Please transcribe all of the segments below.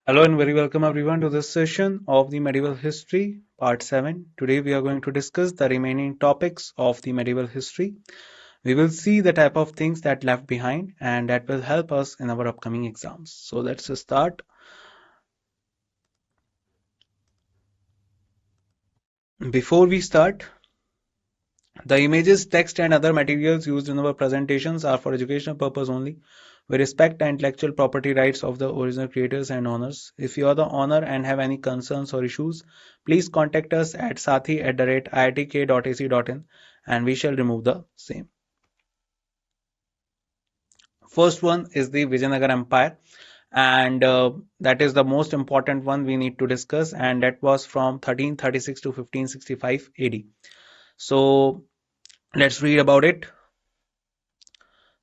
Hello and very welcome everyone to this session of the medieval history part 7. Today we are going to discuss the remaining topics of the medieval history. We will see the type of things that left behind and that will help us in our upcoming exams. So let's start. Before we start, the images, text and other materials used in our presentations are for educational purpose only. We respect the intellectual property rights of the original creators and owners. If you are the owner and have any concerns or issues, please contact us at sathi@iitk.ac.in and we shall remove the same. First one is the Vijayanagar Empire, and that is the most important one we need to discuss, and that was from 1336 to 1565 AD. So let's read about it.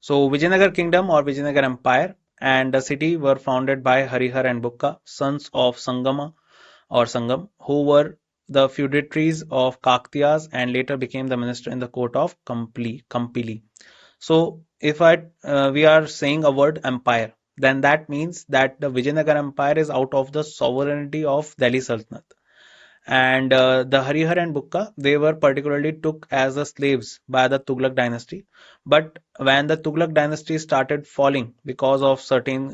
So Vijayanagar Kingdom or Vijayanagar Empire and the city were founded by Harihar and Bukka, sons of Sangama or Sangam, who were the feudatories of Kaktiyas and later became the minister in the court of Kampili. So if we are saying a word empire, then that means that the Vijayanagar Empire is out of the sovereignty of Delhi Sultanate. And the Harihar and Bukka, they were particularly took as the slaves by the Tughlaq dynasty. But when the Tughlaq dynasty started falling because of certain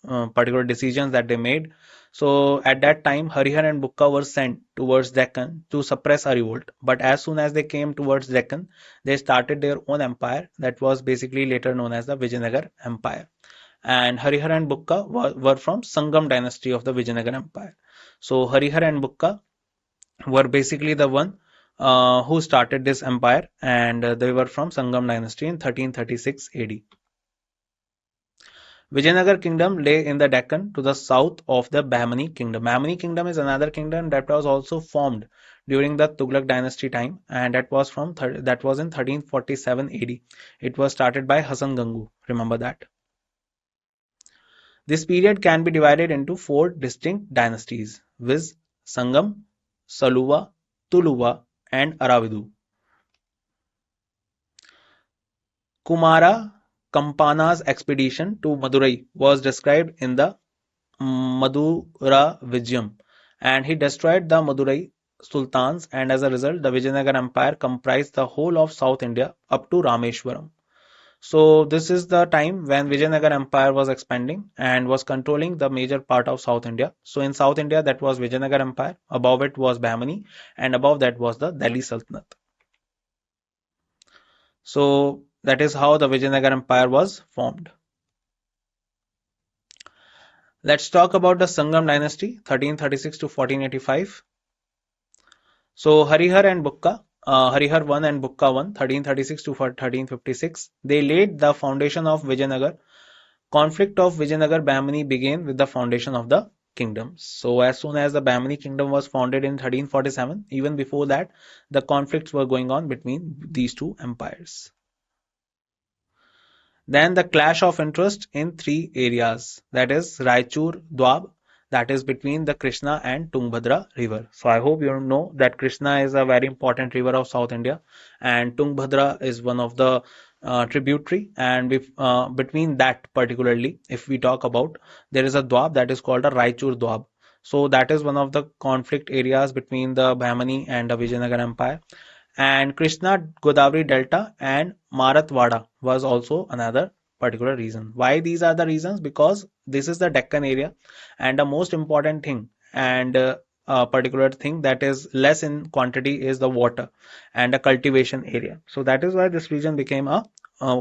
particular decisions that they made, so at that time Harihar and Bukka were sent towards Deccan to suppress a revolt. But as soon as they came towards Deccan, they started their own empire that was basically later known as the Vijayanagar Empire. And Harihar and Bukka were from Sangam dynasty of the Vijayanagar Empire. So Harihar and Bukka were basically the one who started this empire, and they were from Sangam dynasty in 1336 AD. Vijayanagar kingdom lay in the Deccan to the south of the Bahmani kingdom. Bahmani kingdom is another kingdom that was also formed during the Tughlaq dynasty time, and that was in 1347 AD. It was started by Hasan Gangu. Remember that. This period can be divided into four distinct dynasties, viz. Sangam, Saluva, Tuluva, and Aravidu. Kumara Kampana's expedition to Madurai was described in the Madura Vijayam, and he destroyed the Madurai sultans, and as a result the Vijayanagar Empire comprised the whole of South India up to Rameshwaram. So this is the time when Vijayanagar Empire was expanding and was controlling the major part of South India. So in South India that was Vijayanagar Empire, above it was Bahmani, and above that was the Delhi Sultanate. So that is how the Vijayanagar Empire was formed. Let's talk about the Sangam dynasty, 1336 to 1485. So Harihar and Bukka, Harihar 1 and Bukka 1, 1336 to 1356, they laid the foundation of Vijayanagar. Conflict of Vijayanagar Bahmani began with the foundation of the kingdom. So as soon as the Bahmani kingdom was founded in 1347, even before that, the conflicts were going on between these two empires. Then the clash of interest in three areas, that is Raichur Dwab, that is between the Krishna and Tungabhadra river. So I hope you know that Krishna is a very important river of South India, and Tungabhadra is one of the tributary, and between that particularly, if we talk about, there is a Dwab that is called a Raichur Dwab. So that is one of the conflict areas between the Bahmani and the Vijayanagar Empire. And Krishna Godavari Delta and Marathwada was also another particular reason. Why these are the reasons? Because this is the Deccan area, and the most important thing and a particular thing that is less in quantity is the water and the cultivation area. So that is why this region became a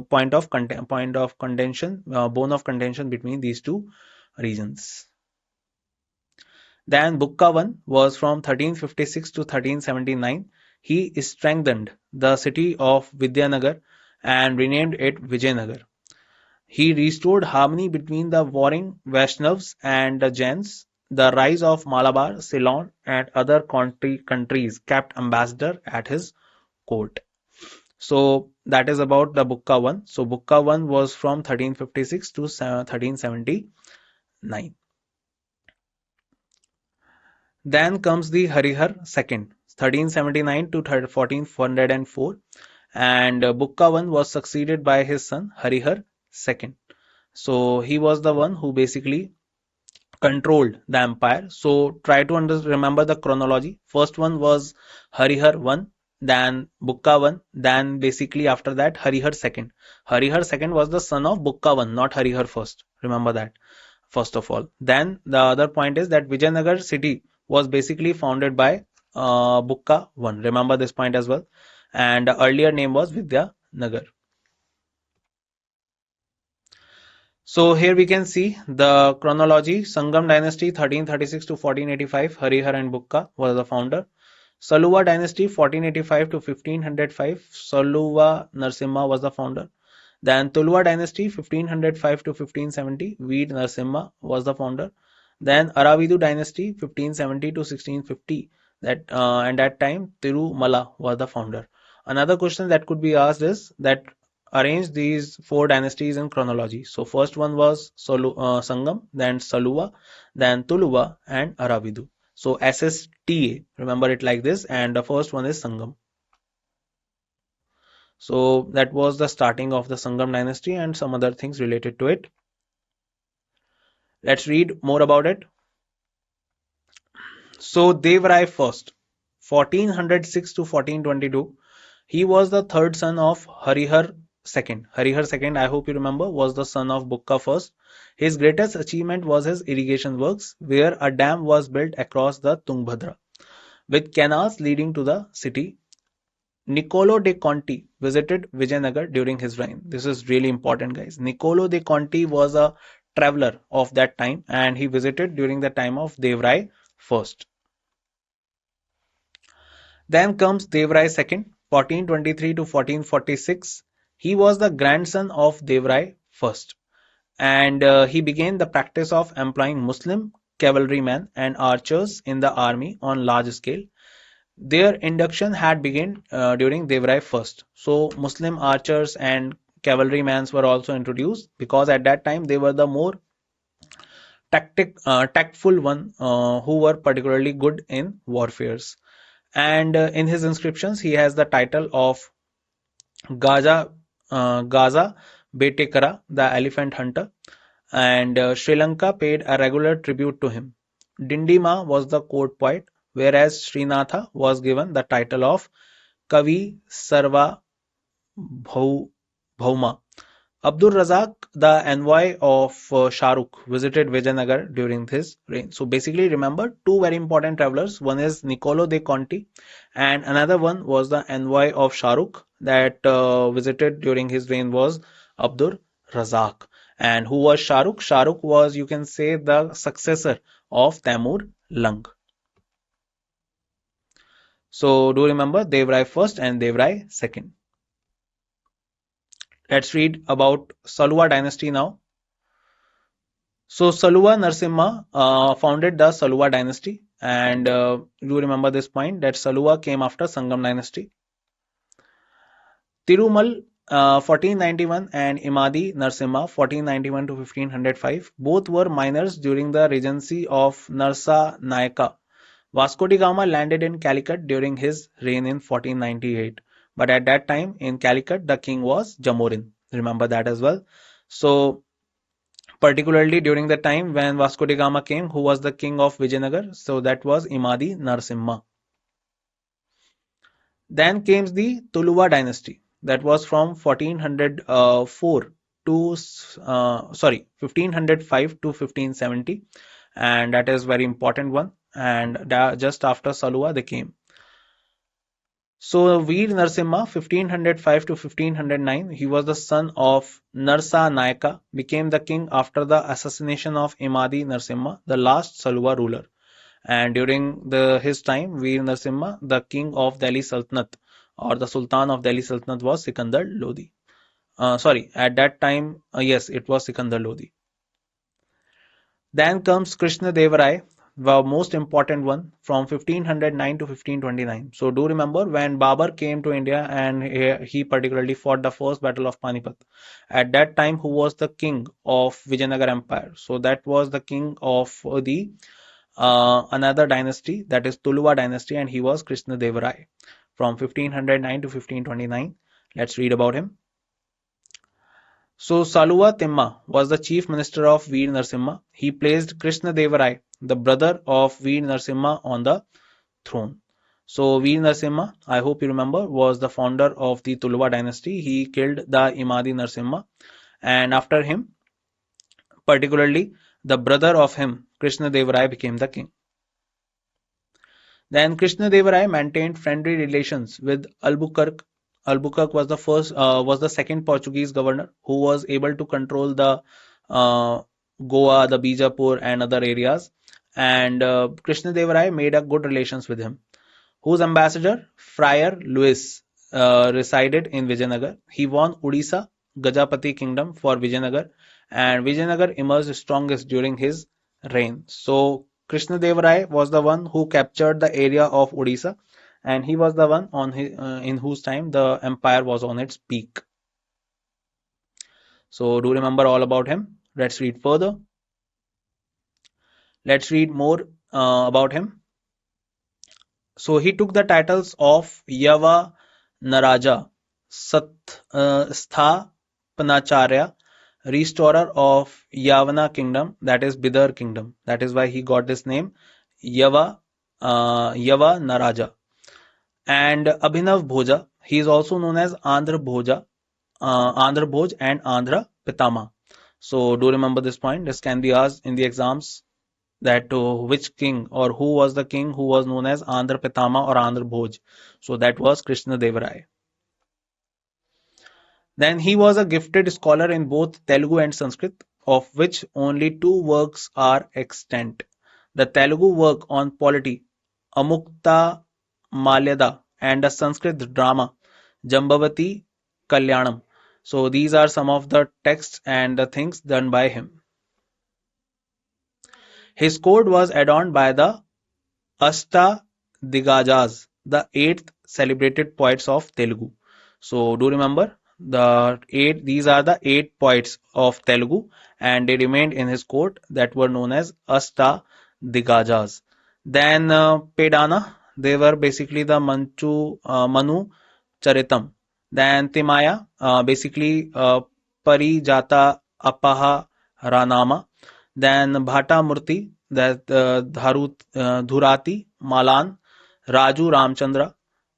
point of contention, bone of contention between these two regions. Then Bukka 1 was from 1356 to 1379. He strengthened the city of Vidyanagar and renamed it Vijayanagar. He restored harmony between the warring Vaishnavas and the Jains. The rise of Malabar, Ceylon, and other countries kept ambassador at his court. So that is about the Bukka 1. So Bukka 1 was from 1356 to 1379. Then comes the Harihar II, 1379 to 1404, and Bukkavan was succeeded by his son Harihar II. So he was the one who basically controlled the empire. So try to remember the chronology. First one was Harihar 1, then Bukka 1, then basically after that Harihar 2nd. Harihar 2nd was the son of Bukka 1, not Harihar 1st. Remember that first of all. Then the other point is that Vijayanagar city was basically founded by Bukka 1. Remember this point as well. And the earlier name was Vidyanagar. So here we can see the chronology. Sangam dynasty 1336 to 1485, Harihar and Bukka was the founder. Saluva dynasty 1485 to 1505, Saluva Narsimha was the founder. Then Tuluva dynasty 1505 to 1570, Veer Narsimha was the founder. Then Aravidu dynasty 1570 to 1650, that and that time Tirumala was the founder. Another question that could be asked is that arrange these four dynasties in chronology. So first one was Sangam, then Saluva, then Tuluva and Aravidu. So SSTA, remember it like this, and the first one is Sangam. So that was the starting of the Sangam dynasty and some other things related to it. Let's read more about it. So Devrai first, 1406 to 1422. He was the third son of Harihar II. Harihar II, I hope you remember, was the son of Bukka first. His greatest achievement was his irrigation works, where a dam was built across the Tungbhadra, with canals leading to the city. Niccolo de Conti visited Vijayanagar during his reign. This is really important, guys. Niccolo de Conti was a traveler of that time and he visited during the time of Devrai first. Then comes Devrai II, 1423 to 1446. He was the grandson of Devrai first and he began the practice of employing Muslim cavalrymen and archers in the army on large scale. Their induction had begun during Devrai first. So Muslim archers and cavalrymen were also introduced because at that time they were the more tactful one who were particularly good in warfares. And in his inscriptions, he has the title of Gaza Betekara, the elephant hunter, and Sri Lanka paid a regular tribute to him. Dindima was the court poet, whereas Srinatha was given the title of Kavi Sarva Bhauma. Abdul Razak, the envoy of Shah Rukh, visited Vijayanagar during his reign. So basically, remember two very important travelers. One is Niccolo de Conti, and another one was the envoy of Shah Rukh that visited during his reign was Abdul Razak. And who was Shah Rukh? Shah Rukh was, you can say, the successor of Taimur Lang. So do remember Devrai first and Devrai second. Let's read about Saluva dynasty now. So Saluva Narsimha founded the Saluva dynasty, and you remember this point that Saluva came after Sangam dynasty. Tirumal 1491 and Imadi Narsimha 1491 to 1505 both were minors during the regency of Narsa Nayaka. Vasco da Gama landed in Calicut during his reign in 1498, but at that time in Calicut the king was Jamorin. Remember that as well. So particularly during the time when Vasco da Gama came, who was the king of Vijayanagar? So that was Imadi Narasimha. Then came the Tuluva dynasty, that was from 1404 to 1505 to 1570, and that is very important one. And just after Saluva they came. So Veer Narasimha, 1505 to 1509, he was the son of Narsa Nayaka, became the king after the assassination of Imadi Narasimha, the last Saluva ruler. And during his time, Veer Narasimha, the king of Delhi Sultanate or the Sultan of Delhi Sultanate was Sikandar Lodi. At that time, yes, it was Sikandar Lodi. Then comes Krishna Deva Rai, the most important one, from 1509 to 1529. So do remember when Babur came to India and he particularly fought the first battle of Panipat. At that time, who was the king of Vijayanagar Empire? So that was the king of the another dynasty, that is Tuluva dynasty, and he was Krishna Deva Rai from 1509 to 1529. Let's read about him. So Saluva Timma was the chief minister of Veer Narasimha. He placed Krishna Devarai, the brother of Veer Narasimha, on the throne. So Veer Narasimha, I hope you remember, was the founder of the Tuluva dynasty. He killed the Imadi Narasimha, and after him, particularly the brother of him, Krishna Devarai, became the king. Then Krishnadevarai maintained friendly relations with Albuquerque. Albuquerque was the second Portuguese governor who was able to control the Goa, the Bijapur, and other areas. And Krishnadevarai made a good relations with him. Whose ambassador, Friar Louis, resided in Vijayanagar. He won Odisha, Gajapati kingdom for Vijayanagar, and Vijayanagar emerged strongest during his reign. So Krishnadevarai was the one who captured the area of Odisha, and he was the one in whose time the empire was on its peak. So do remember all about him. Let's read further. Let's read more about him. So he took the titles of Yava Naraja, Sthapanacharya, restorer of Yavana kingdom, that is Bidar kingdom. That is why he got this name, Yava Naraja. And Abhinav Bhoja, he is also known as Andhra Bhoja, Andhra Bhoj and Andhra Pitama. So do remember this point. This can be asked in the exams that which king or who was the king who was known as Andhra Pitama or Andhra Bhoj. So that was Krishna Devarai. Then he was a gifted scholar in both Telugu and Sanskrit, of which only two works are extant. The Telugu work on polity, Amukta Malyada, and the Sanskrit drama, Jambavati Kalyanam. So these are some of the texts and the things done by him. His court was adorned by the Astadigajas, the eighth celebrated poets of Telugu. So do remember these are the eight poets of Telugu, and they remained in his court that were known as Astadigajas. Then Pedana, they were basically the Manu Charitam. Then Timaya, basically Parijata Apaha Ranama. Then Bhata Murti, that Dhurati, Malan, Raju Ramchandra,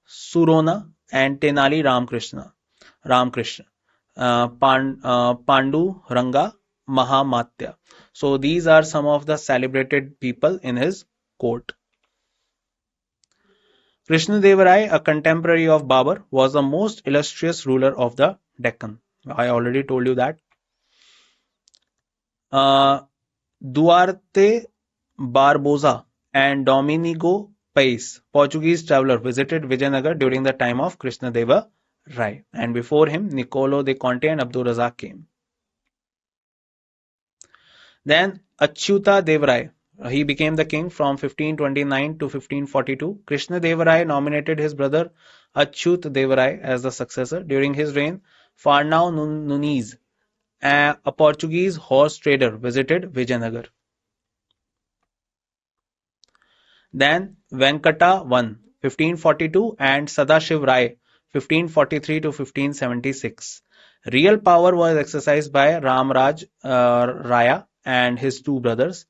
Surona, and Tenali Ramkrishna, Pandu Ranga, Mahamatya. So these are some of the celebrated people in his court. Krishnadevarai, a contemporary of Babur, was the most illustrious ruler of the Deccan. I already told you that. Duarte Barbosa and Domenico Paes, Portuguese traveller, visited Vijayanagar during the time of Krishnadeva Rai, and before him Niccolo de Conte and Abdul Razak came. Then Achyuta Devarai, he became the king from 1529 to 1542. Krishnadevarai nominated his brother Achyut Devarai as the successor. During his reign, Farnao Nunes, a Portuguese horse trader, visited Vijayanagar. Then Venkata I, 1542, and Sadashiv Rai, 1543 to 1576. Real power was exercised by Ramraj Raya and his two brothers.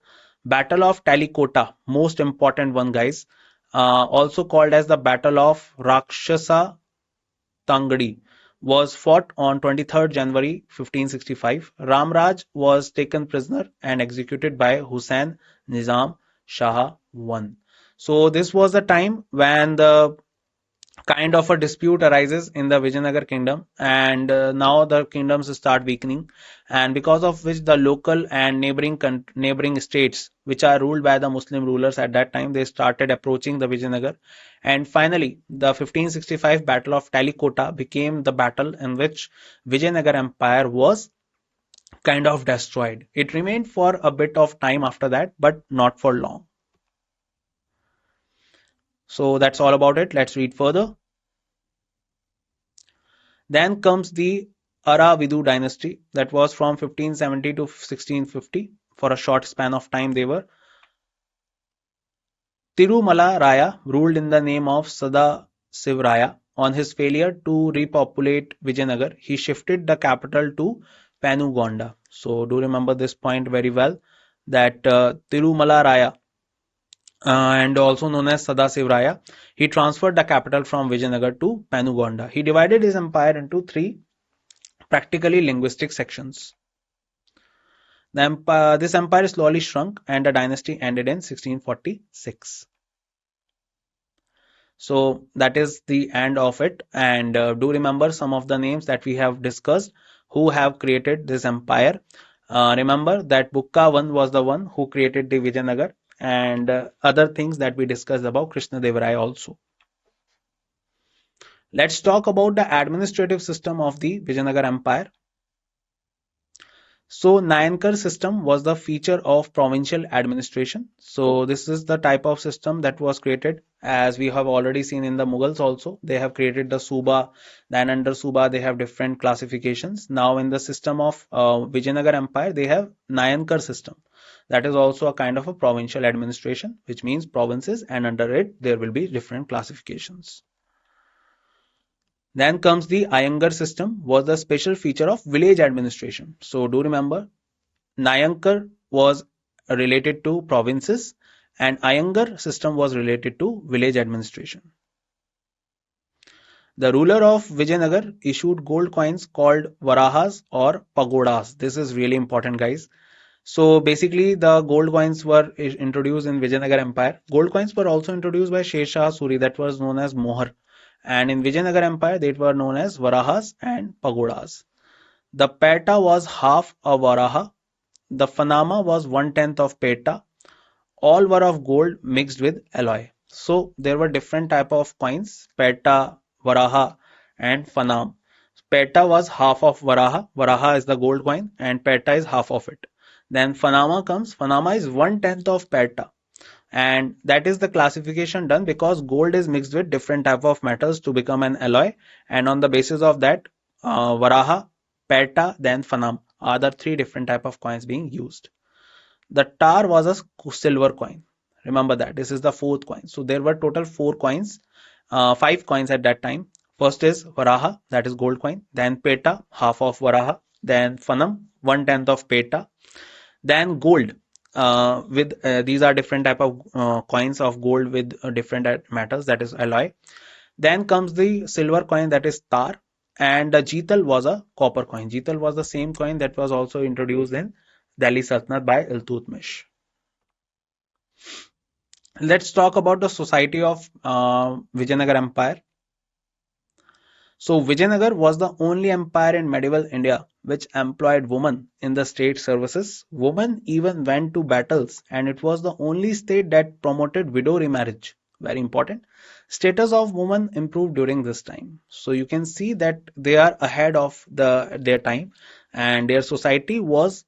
Battle of Talikota, most important one, guys, also called as the Battle of Rakshasa Tangadi, was fought on 23rd January 1565. Ramraj was taken prisoner and executed by Hussain Nizam Shah I. So this was the time when the kind of a dispute arises in the Vijayanagar kingdom, and now the kingdoms start weakening, and because of which the local and neighboring states, which are ruled by the Muslim rulers at that time, they started approaching the Vijayanagar, and finally the 1565 Battle of Talikota became the battle in which Vijayanagar Empire was kind of destroyed. It remained for a bit of time after that, but not for long. So that's all about it. Let's read further. Then comes the Aravidu dynasty, that was from 1570 to 1650. For a short span of time they were. Tirumala Raya ruled in the name of Sada Sivraya. On his failure to repopulate Vijayanagar, he shifted the capital to Penugonda. So do remember this point very well, that Tirumala Raya, and also known as Sadasiv Raya, he transferred the capital from Vijayanagar to Penugonda. He divided his empire into three practically linguistic sections. This empire slowly shrunk and the dynasty ended in 1646. So that is the end of it. And do remember some of the names that we have discussed who have created this empire. Remember that Bukka I was the one who created the Vijayanagar, and other things that we discussed about Krishna Dev Raya also. Let's talk about the administrative system of the Vijayanagar Empire. So Nayankar system was the feature of provincial administration. So this is the type of system that was created, as we have already seen in the Mughals also. They have created the Suba, then under Suba they have different classifications. Now in the system of Vijayanagar Empire they have Nayankar system. That is also a kind of a provincial administration, which means provinces, and under it there will be different classifications. Then comes the Iyengar system, was the special feature of village administration. So do remember, Nayankar was related to provinces and Iyengar system was related to village administration. The ruler of Vijayanagar issued gold coins called varahas or pagodas. This is really important, guys. So basically the gold coins were introduced in Vijayanagar Empire. Gold coins were also introduced by Sher Shah Suri, that was known as Mohar. And in Vijayanagar Empire they were known as varahas and pagodas. The peta was half a varaha. The fanama was 1/10 of peta. All were of gold mixed with alloy. So there were different type of coins: peta, varaha, and fanam. Peta was half of varaha. Varaha is the gold coin, and peta is half of it. Then fanama comes. Fanama is 1/10 of peta, and that is the classification done because gold is mixed with different type of metals to become an alloy, and on the basis of that, varaha, peta, then fanam are the three different type of coins being used. The tar was a silver coin. Remember that this is the fourth coin. So there were total four coins, five coins at that time. First is varaha, that is gold coin. Then peta, half of varaha. Then fanam, 1/10 of peta. Then gold. With these are different type of coins of gold with different metals, that is alloy. Then comes the silver coin, that is tar, and the Jital was a copper coin. Jital was the same coin that was also introduced in Delhi Sultanate by Iltutmish. Let's talk about the society of Vijayanagar Empire. So Vijayanagar was the only empire in medieval India which employed women in the state services. Women even went to battles, and it was the only state that promoted widow remarriage. Very important. Status of women improved during this time. So you can see that they are ahead of their time, and their society was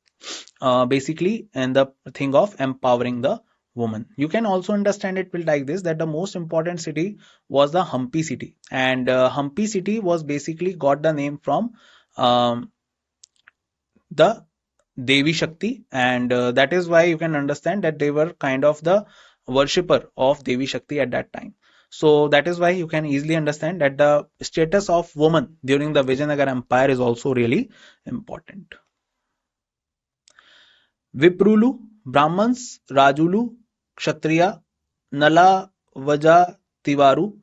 basically in the thing of empowering the woman. You can also understand it like this, that the most important city was the Hampi city, and Hampi city was basically got the name from the Devi Shakti, and that is why you can understand that they were kind of the worshipper of Devi Shakti at that time. So that is why you can easily understand that the status of woman during the Vijayanagar Empire is also really important. Viprulu, Brahmans, Rajulu, Kshatriya, Nala, Vaja, Tivaru,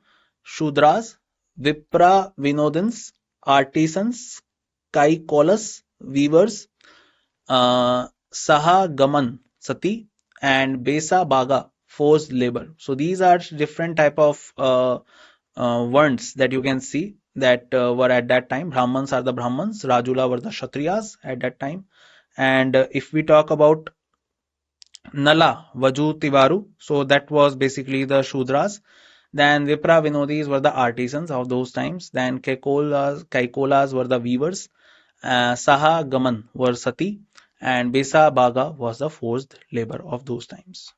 Shudras, Vipra, Vinodins, artisans, Kaikolas, weavers, Saha, Gaman, Sati, and Besa, Baga, forced labor. So these are different type of words that you can see that were at that time. Brahmans are the Brahmans, Rajula were the Kshatriyas at that time. And if we talk about Nala, Vaju, Tivaru, so that was basically the Shudras. Then Vipra, Vinodis were the artisans of those times. Then Kaikolas were the weavers. Saha, Gaman were Sati. And Besa, Baga was the forced labor of those times.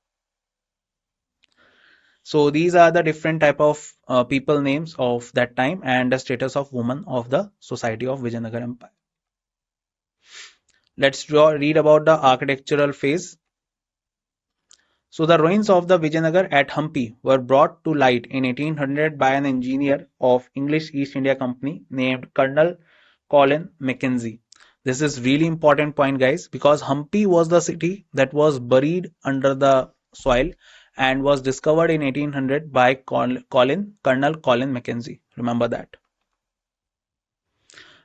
So these are the different type of people names of that time and the status of women of the society of Vijayanagar Empire. Let's read about the architectural phase. So the ruins of the Vijayanagar at Hampi were brought to light in 1800 by an engineer of English East India Company named Colonel Colin Mackenzie. This is really important point, guys, because Hampi was the city that was buried under the soil and was discovered in 1800 by Colonel Colin Mackenzie. Remember that.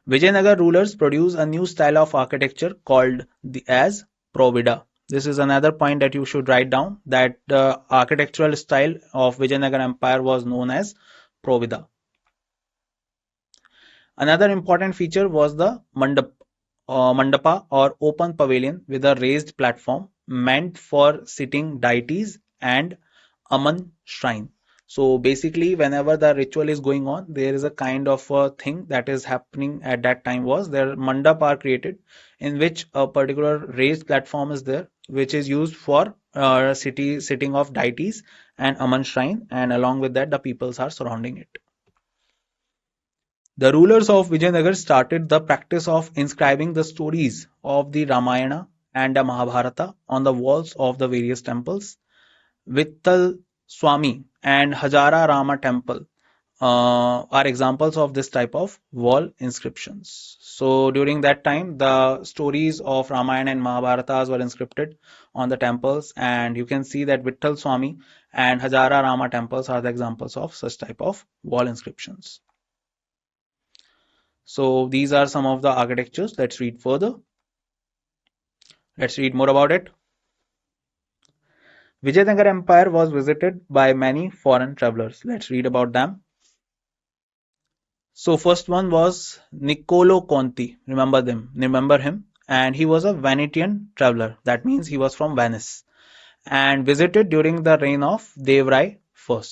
Vijayanagar rulers produced a new style of architecture called as Provida. This is another point that you should write down, that the architectural style of Vijayanagar Empire was known as Provida. Another important feature was the mandapa or open pavilion with a raised platform meant for sitting deities and Aman shrine. So basically, whenever the ritual is going on, there is a kind of a thing that is happening at that time was there mandap are created in which a particular raised platform is there, which is used for sitting of deities and Aman shrine, and along with that, the peoples are surrounding it. The rulers of Vijayanagar started the practice of inscribing the stories of the Ramayana and the Mahabharata on the walls of the various temples. Vittal Swami and Hajara Rama temple are examples of this type of wall inscriptions. So during that time, the stories of Ramayana and Mahabharatas were inscribed on the temples, and you can see that Vittal Swami and Hajara Rama temples are the examples of such type of wall inscriptions. So these are some of the architectures. Let's read further. Let's read more about it. Vijayanagar Empire was visited by many foreign travelers. Let's read about them. So first one was Niccolo Conti. Remember him. And he was a Venetian traveler. That means he was from Venice and visited during the reign of Devrai I.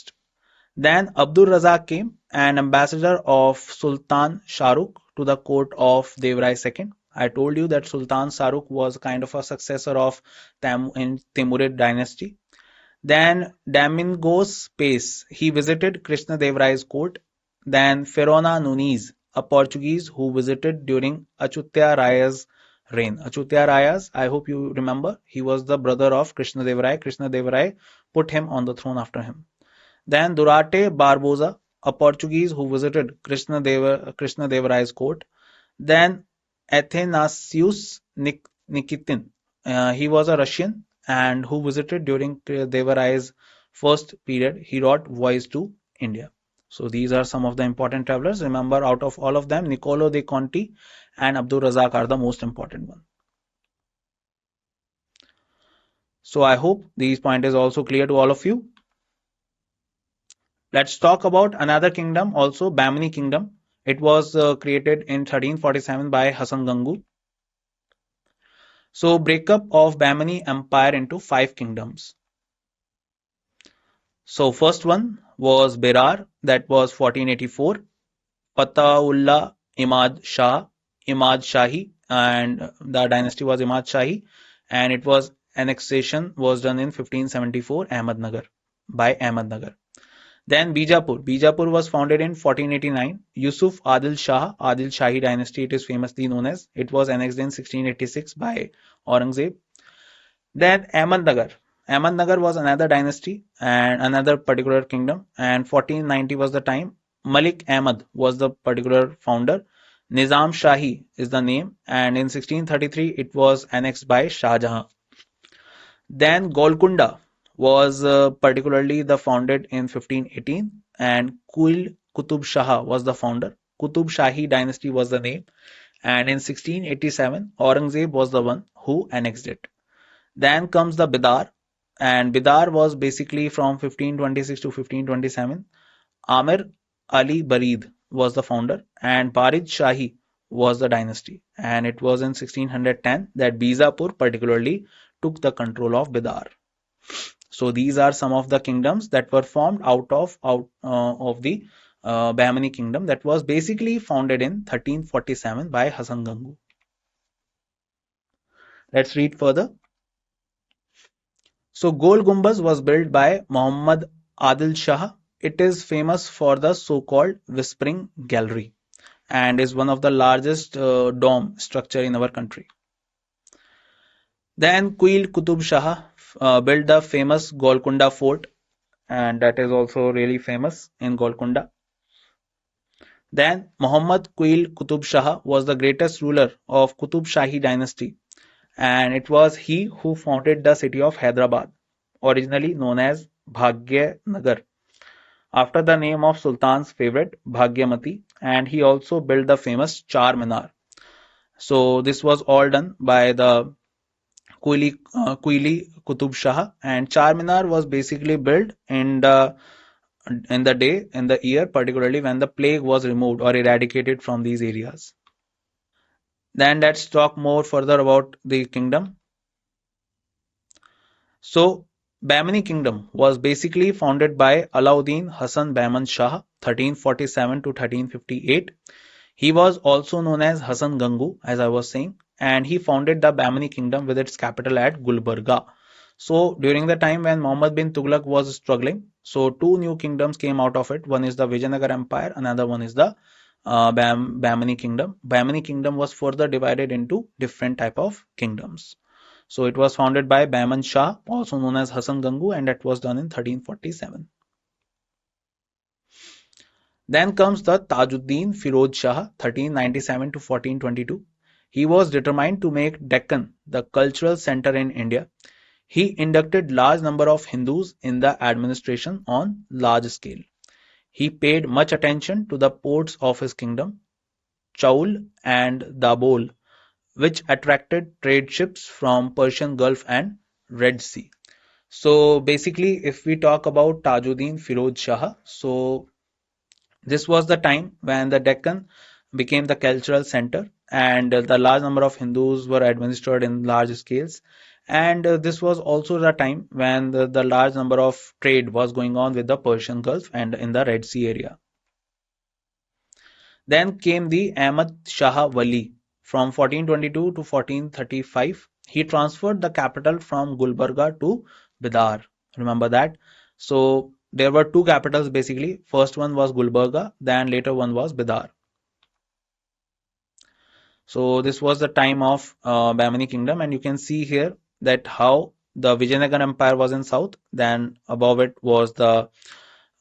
Then Abdul Razak came, an ambassador of Sultan Shahrukh to the court of Devrai II. I told you that Sultan Shahrukh was kind of a successor of in Timurid dynasty. Then Domingos Pace, he visited Krishna Dev Rai's court. Then Ferona Nunes, a Portuguese who visited during Achutya Raya's reign. Achutya Rayas, I hope you remember, he was the brother of Krishna Dev Rai. Krishna Dev Rai put him on the throne after him. Then Durate Barbosa, a Portuguese who visited Krishna Dev Rai's court. Then Athanasius Nikitin, he was a Russian and who visited during Deva Rai's first period. He wrote Voyage to India. So these are some of the important travelers. Remember, out of all of them, Niccolo de Conti and Abdul Razak are the most important one. So I hope these point is also clear to all of you. Let's talk about another kingdom also, Bamini kingdom. It was created in 1347 by Hassan Gangu. So breakup of Bamini Empire into 5 kingdoms. So first one was Berar, that was 1484. Fatahullah Imad Shah, Imad Shahi, and the dynasty was Imad Shahi, and it was annexation was done in 1574 Ahmednagar by Ahmednagar. Then Bijapur. Bijapur was founded in 1489. Yusuf Adil Shah, Adil Shahi dynasty, it is famously known as. It was annexed in 1686 by Aurangzeb. Then Ahmednagar. Ahmednagar was another dynasty and another particular kingdom, and 1490 was the time. Malik Ahmad was the particular founder. Nizam Shahi is the name, and in 1633 it was annexed by Shah Jahan. Then Golconda was particularly the founded in 1518, and Kuil Qutub Shah was the founder. Qutub Shahi dynasty was the name, and in 1687 Aurangzeb was the one who annexed it. Then comes the Bidar, and Bidar was basically from 1526 to 1527. Amir Ali Barid was the founder, and Barid Shahi was the dynasty, and it was in 1610 that Bijapur particularly took the control of Bidar. So these are some of the kingdoms that were formed out of the Bahmani kingdom that was basically founded in 1347 by Hassan Gangu. Let's read further. So Gol Gumbaz was built by Muhammad Adil Shah. It is famous for the so-called Whispering Gallery and is one of the largest dome structure in our country. Then Queen Qutub Shah built the famous Golconda Fort, and that is also really famous in Golconda. Then Muhammad Quil Qutub Shah was the greatest ruler of Qutub Shahi dynasty, and it was he who founded the city of Hyderabad, originally known as Bhagyanagar, after the name of Sultan's favorite Bhagyamati, and he also built the famous Char Minar. So this was all done by the Quili Qutub Shah, and Char Minar was basically built in the year, particularly when the plague was removed or eradicated from these areas. Then let's talk more further about the kingdom. So, Bahmani kingdom was basically founded by Alauddin Hasan Bahman Shah, 1347 to 1358. He was also known as Hasan Gangu, as I was saying, and he founded the Bahmani kingdom with its capital at Gulbarga. So, during the time when Muhammad bin Tughlaq was struggling, so two new kingdoms came out of it. One is the Vijayanagar Empire, another one is the Bahmani kingdom. Bahmani kingdom was further divided into different type of kingdoms. So it was founded by Bahman Shah, also known as Hasan Gangu, and that was done in 1347. Then comes the Tajuddin Firod Shah, 1397 to 1422. He was determined to make Deccan the cultural center in India. He inducted large number of Hindus in the administration on large scale. He paid much attention to the ports of his kingdom, Chaul and Dabol, which attracted trade ships from Persian Gulf and Red Sea. So basically, if we talk about Tajuddin Firod Shah, so this was the time when the Deccan became the cultural center, and the large number of Hindus were administered in large scales. And this was also the time when the large number of trade was going on with the Persian Gulf and in the Red Sea area. Then came the Ahmad Shah Wali from 1422 to 1435. He transferred the capital from Gulbarga to Bidar. Remember that? So there were two capitals basically. First one was Gulbarga, then later one was Bidar. So this was the time of Bahmani kingdom, and you can see here that how the Vijayanagar Empire was in south, then above it was the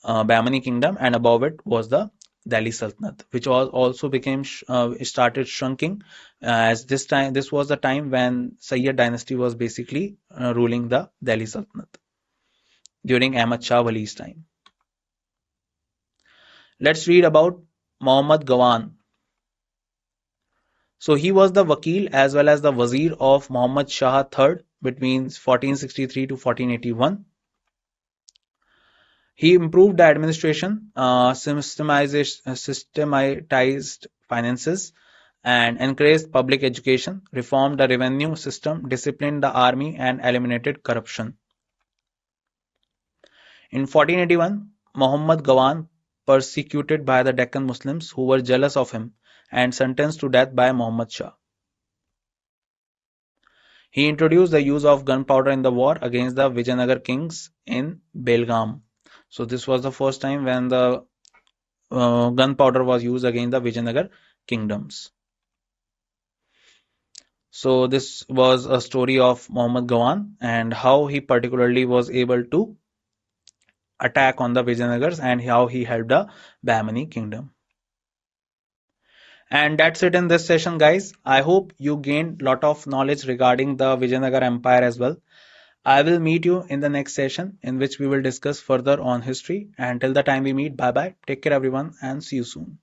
Bahmani kingdom, and above it was the Delhi Sultanate, which was also became started shrinking as this was the time when Sayyid dynasty was basically ruling the Delhi Sultanate during Ahmad Shah Wali's time. Let's read about Muhammad Gawan. So he was the Wakil as well as the Wazir of Muhammad Shah III between 1463 to 1481. He improved the administration, systematized finances, and encouraged public education, reformed the revenue system, disciplined the army, and eliminated corruption. In 1481, Muhammad Gawan, persecuted by the Deccan Muslims who were jealous of him, and sentenced to death by Muhammad Shah. He introduced the use of gunpowder in the war against the Vijayanagar kings in Belgaum. So this was the first time when the gunpowder was used against the Vijayanagar kingdoms. So this was a story of Muhammad Gawan and how he particularly was able to attack on the Vijayanagars and how he helped the Bahmani kingdom. And that's it in this session, guys. I hope you gained a lot of knowledge regarding the Vijayanagar Empire as well. I will meet you in the next session in which we will discuss further on history. And till the time we meet, bye bye. Take care, everyone, and see you soon.